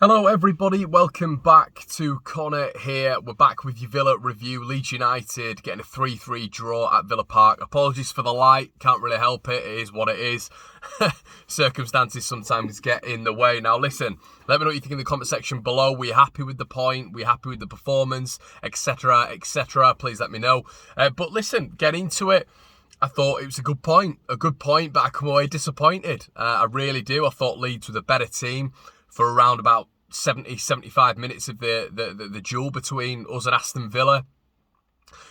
Hello everybody, welcome back to Connor here. We're back with your Villa review. Leeds United getting a 3-3 draw at Villa Park. Apologies for the light, can't really help it, it is what it is. Circumstances sometimes get in the way. Now listen, let me know what you think in the comment section below. Were you happy with the point? Were you happy with the performance? Etc, etc. Please let me know. But listen, get into it. I thought it was a good point, but I come away disappointed. I really do. I thought Leeds were the better team for around about 75 minutes of the duel between us and Aston Villa.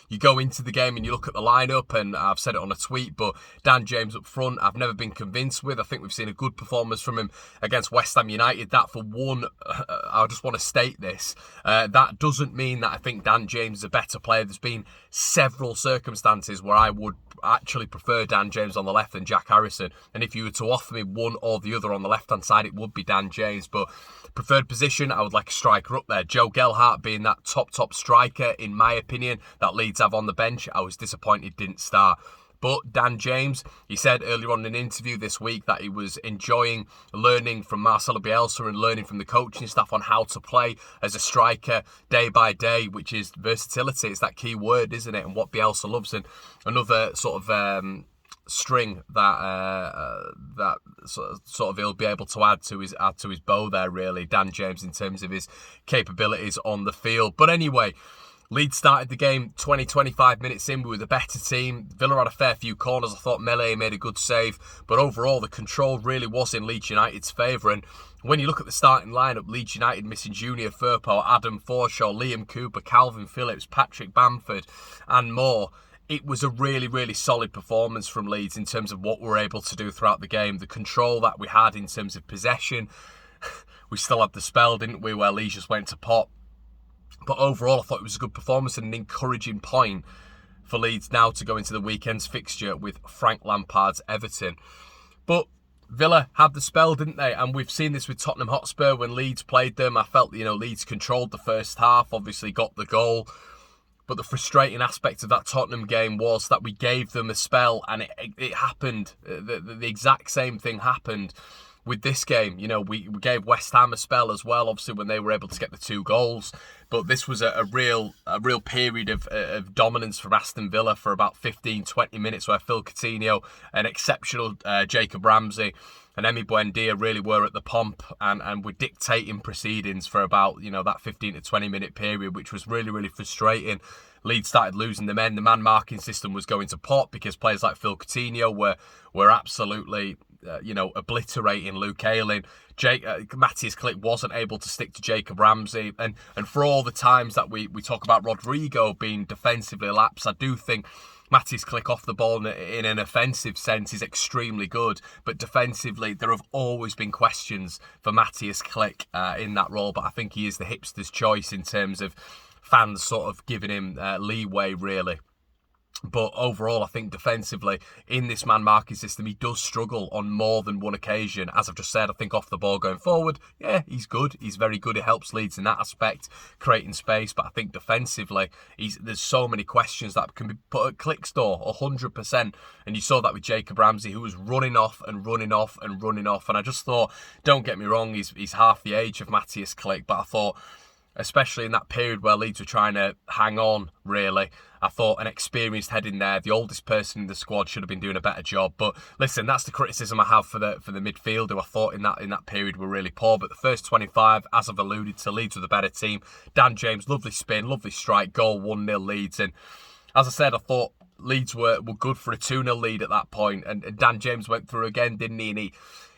You go into the game and you look at the lineup, and I've said it on a tweet, but Dan James up front, I've never been convinced with. I think we've seen a good performance from him against West Ham United. That for one, I just want to state this. That doesn't mean that I think Dan James is a better player. There's been several circumstances where I would actually prefer Dan James on the left than Jack Harrison. And if you were to offer me one or the other on the left-hand side, it would be Dan James. But preferred position, I would like a striker up there. Joe Gelhardt being that top striker, in my opinion, that Leeds have on the bench. I was disappointed didn't start. But Dan James, he said earlier on in an interview this week that he was enjoying learning from Marcelo Bielsa and learning from the coaching staff on how to play as a striker day by day, which is versatility. It's that key word, isn't it? And what Bielsa loves. And another sort of string that sort of he'll be able to add to his bow there, really, Dan James, in terms of his capabilities on the field. But anyway, Leeds started the game 20-25 minutes in. We were the better team. Villa had a fair few corners. I thought Melee made a good save. But overall, the control really was in Leeds United's favour. And when you look at the starting lineup, Leeds United missing Junior Firpo, Adam Forshaw, Liam Cooper, Calvin Phillips, Patrick Bamford and more. It was a really, really solid performance from Leeds in terms of what we were able to do throughout the game. The control that we had in terms of possession. We still had the spell, didn't we, where Leeds just went to pot. But overall, I thought it was a good performance and an encouraging point for Leeds now to go into the weekend's fixture with Frank Lampard's Everton. But Villa had the spell, didn't they? And we've seen this with Tottenham Hotspur when Leeds played them. I felt, Leeds controlled the first half, obviously got the goal. But the frustrating aspect of that Tottenham game was that we gave them a spell, and it happened. The exact same thing happened with this game. We gave West Ham a spell as well, obviously, when they were able to get the 2 goals. But this was a real period of dominance from Aston Villa for about 15-20 minutes, where Phil Coutinho, an exceptional Jacob Ramsey, and Emi Buendia really were at the pump and were dictating proceedings for about, that 15 to 20 minute period, which was really, really frustrating. Leeds started losing the men. The man marking system was going to pot because players like Phil Coutinho were absolutely obliterating Luke Ayling. Matthias Klick wasn't able to stick to Jacob Ramsey. And for all the times that we talk about Rodrigo being defensively lapsed, I do think Matthias Klick off the ball in an offensive sense is extremely good. But defensively, there have always been questions for Matthias Klick in that role. But I think he is the hipster's choice in terms of fans sort of giving him leeway, really. But overall, I think defensively, in this man-marking system, he does struggle on more than one occasion. As I've just said, I think off the ball going forward, yeah, he's good. He's very good. It helps Leeds in that aspect, creating space. But I think defensively, there's so many questions that can be put at Klick's door, 100%. And you saw that with Jacob Ramsey, who was running off. And I just thought, don't get me wrong, he's half the age of Matthias Klick. But I thought, especially in that period where Leeds were trying to hang on, really, I thought an experienced head in there, the oldest person in the squad, should have been doing a better job. But listen, that's the criticism I have for the midfield, who I thought in that period were really poor. But the first 25, as I've alluded to, Leeds were the better team. Dan James, lovely spin, lovely strike, goal, 1-0 Leeds. And as I said, I thought Leeds were good for a 2-0 lead at that point. And Dan James went through again, didn't he? And he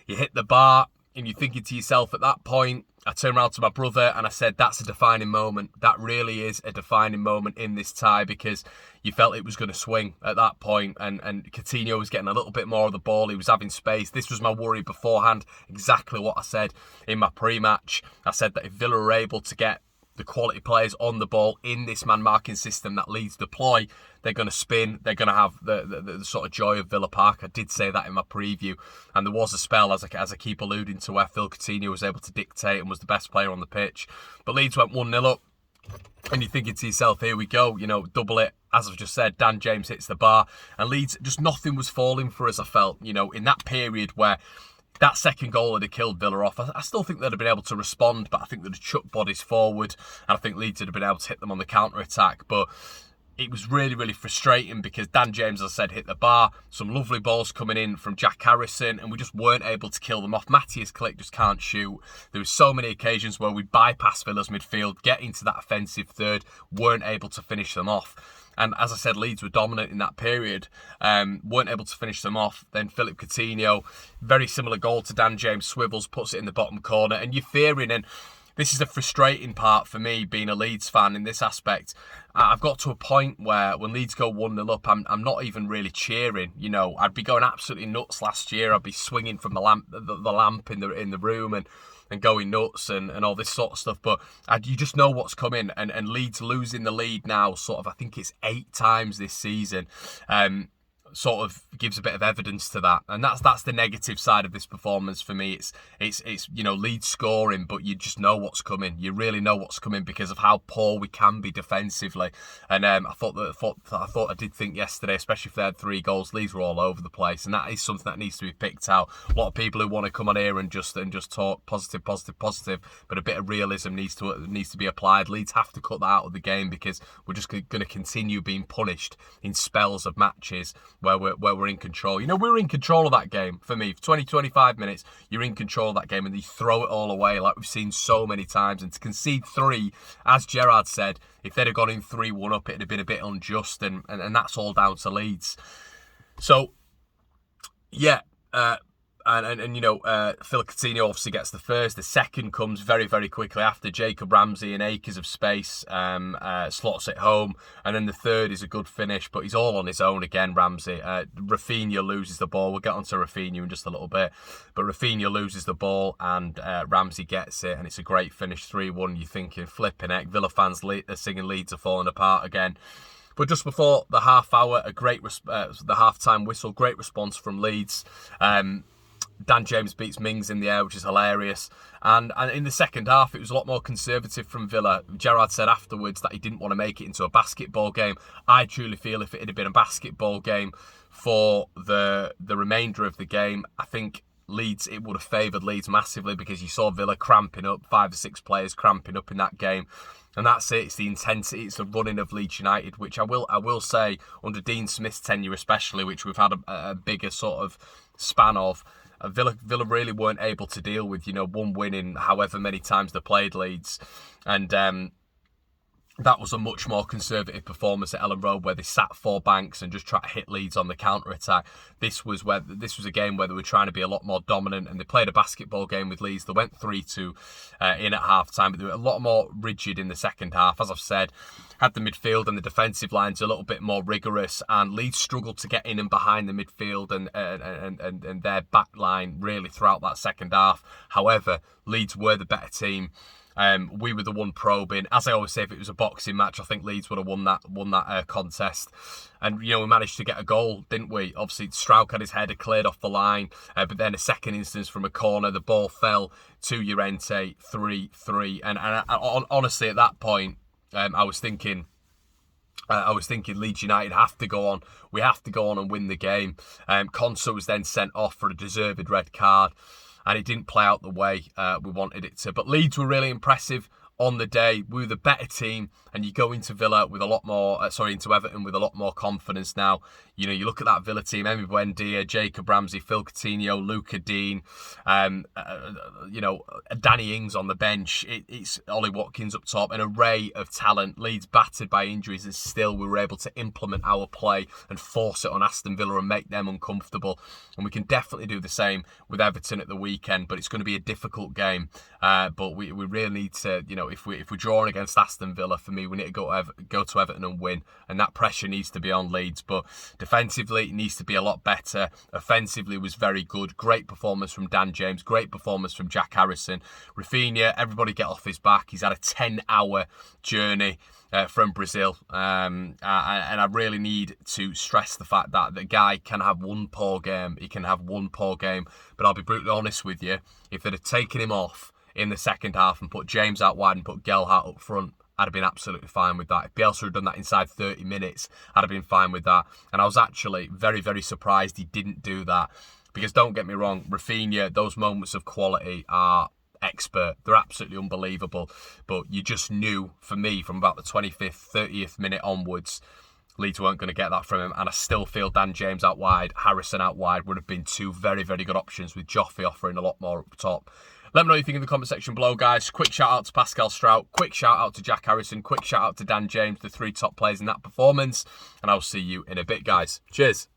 hit the bar. And you're thinking to yourself at that point, I turned around to my brother and I said, that's a defining moment. That really is a defining moment in this tie, because you felt it was going to swing at that point. And Coutinho was getting a little bit more of the ball. He was having space. This was my worry beforehand. Exactly what I said in my pre-match. I said that if Villa were able to get the quality players on the ball in this man-marking system that Leeds deploy, they're going to spin. They're going to have the sort of joy of Villa Park. I did say that in my preview. And there was a spell, as I keep alluding to, where Phil Coutinho was able to dictate and was the best player on the pitch. But Leeds went 1-0 up. And you're thinking to yourself, here we go, double it. As I've just said, Dan James hits the bar. And Leeds, just nothing was falling for us, I felt, in that period where that second goal would have killed Villa off. I still think they'd have been able to respond, but I think they'd have chucked bodies forward, and I think Leeds would have been able to hit them on the counter-attack. But it was really, really frustrating because Dan James, as I said, hit the bar. Some lovely balls coming in from Jack Harrison, and we just weren't able to kill them off. Matthias Klick just can't shoot. There were so many occasions where we bypassed Villa's midfield, get into that offensive third, weren't able to finish them off. And as I said, Leeds were dominant in that period, weren't able to finish them off. Then Philip Coutinho, very similar goal to Dan James, swivels, puts it in the bottom corner, and you're fearing, and this is the frustrating part for me being a Leeds fan in this aspect. I've got to a point where when Leeds go 1-0 up, I'm not even really cheering. You know, I'd be going absolutely nuts last year. I'd be swinging from the lamp in the room and going nuts and all this sort of stuff. But you just know what's coming. And Leeds losing the lead now, sort of, I think it's 8 times this season. Sort of gives a bit of evidence to that, and that's the negative side of this performance for me. It's you know, Leeds scoring, but you just know what's coming. You really know what's coming because of how poor we can be defensively. And I thought I did think yesterday, especially if they had 3 goals, Leeds were all over the place, and that is something that needs to be picked out. A lot of people who want to come on here and just talk positive, but a bit of realism needs to be applied. Leeds have to cut that out of the game because we're just going to continue being punished in spells of matches where we're in control. You know, we're in control of that game. For me, for 20-25 minutes, you're in control of that game, and you throw it all away like we've seen so many times. And to concede 3, as Gerrard said, if they'd have gone in 3-1 up, it'd have been a bit unjust, and that's all down to Leeds. So, yeah, and you know, Phil Coutinho obviously gets the first. The second comes very, very quickly after. Jacob Ramsey in acres of space slots it home. And then the third is a good finish, but he's all on his own again, Ramsey. Rafinha loses the ball. We'll get onto Rafinha in just a little bit. But Rafinha loses the ball and Ramsey gets it. And it's a great finish, 3-1. You're thinking, flipping heck, Villa fans are singing Leeds are falling apart again. But just before the half hour, the half-time whistle, great response from Leeds. Dan James beats Mings in the air, which is hilarious. And in the second half, it was a lot more conservative from Villa. Gerrard said afterwards that he didn't want to make it into a basketball game. I truly feel if it had been a basketball game for the remainder of the game, I think Leeds, it would have favoured Leeds massively because you saw Villa cramping up, 5 or 6 players cramping up in that game. And that's it. It's the intensity. It's the running of Leeds United, which I will say under Dean Smith's tenure especially, which we've had a bigger sort of span of. Villa really weren't able to deal with, you know, one win in however many times they played Leeds. And that was a much more conservative performance at Ellen Road where they sat 4 banks and just tried to hit Leeds on the counter-attack. This was a game where they were trying to be a lot more dominant, and they played a basketball game with Leeds. They went 3-2 in at half-time, but they were a lot more rigid in the second half. As I've said, had the midfield and the defensive lines a little bit more rigorous, and Leeds struggled to get in and behind the midfield and their back line really throughout that second half. However, Leeds were the better team. We were the one probing. As I always say, if it was a boxing match, I think Leeds would have won that contest. And, you know, we managed to get a goal, didn't we? Obviously, Strauch had his header cleared off the line. But then a second instance from a corner, the ball fell to Llorente, 3-3. And honestly, at that point, I was thinking Leeds United have to go on. We have to go on and win the game. Konsa was then sent off for a deserved red card. And it didn't play out the way we wanted it to. But Leeds were really impressive on the day. We were the better team, and you go into Villa with a lot more, into Everton with a lot more confidence now. You know, you look at that Villa team: Emi Buendia, Jacob Ramsey, Phil Coutinho, Luca Dean, you know, Danny Ings on the bench. It's Ollie Watkins up top, an array of talent. Leeds battered by injuries, and still we were able to implement our play and force it on Aston Villa and make them uncomfortable. And we can definitely do the same with Everton at the weekend, but it's going to be a difficult game. But we really need to, you know, if we're drawing against Aston Villa, for me, we need to go to Everton and win, and that pressure needs to be on Leeds. But defensively, it needs to be a lot better. Offensively was very good. Great performance from Dan James. Great performance from Jack Harrison. Rafinha, everybody get off his back. He's had a 10-hour journey from Brazil. And I really need to stress the fact that the guy can have one poor game. He can have one poor game. But I'll be brutally honest with you. If they'd have taken him off in the second half and put James out wide and put Gelhardt up front, I'd have been absolutely fine with that. If Bielsa had done that inside 30 minutes, I'd have been fine with that. And I was actually very, very surprised he didn't do that, Because don't get me wrong, Rafinha, those moments of quality are expert. They're absolutely unbelievable. But you just knew, for me, from about the 25th, 30th minute onwards, Leeds weren't going to get that from him. And I still feel Dan James out wide, Harrison out wide would have been two very, very good options, with Joffrey offering a lot more up top. Let me know what you think in the comment section below, guys. Quick shout out to Pascal Strout. Quick shout out to Jack Harrison. Quick shout out to Dan James, the three top players in that performance. And I'll see you in a bit, guys. Cheers.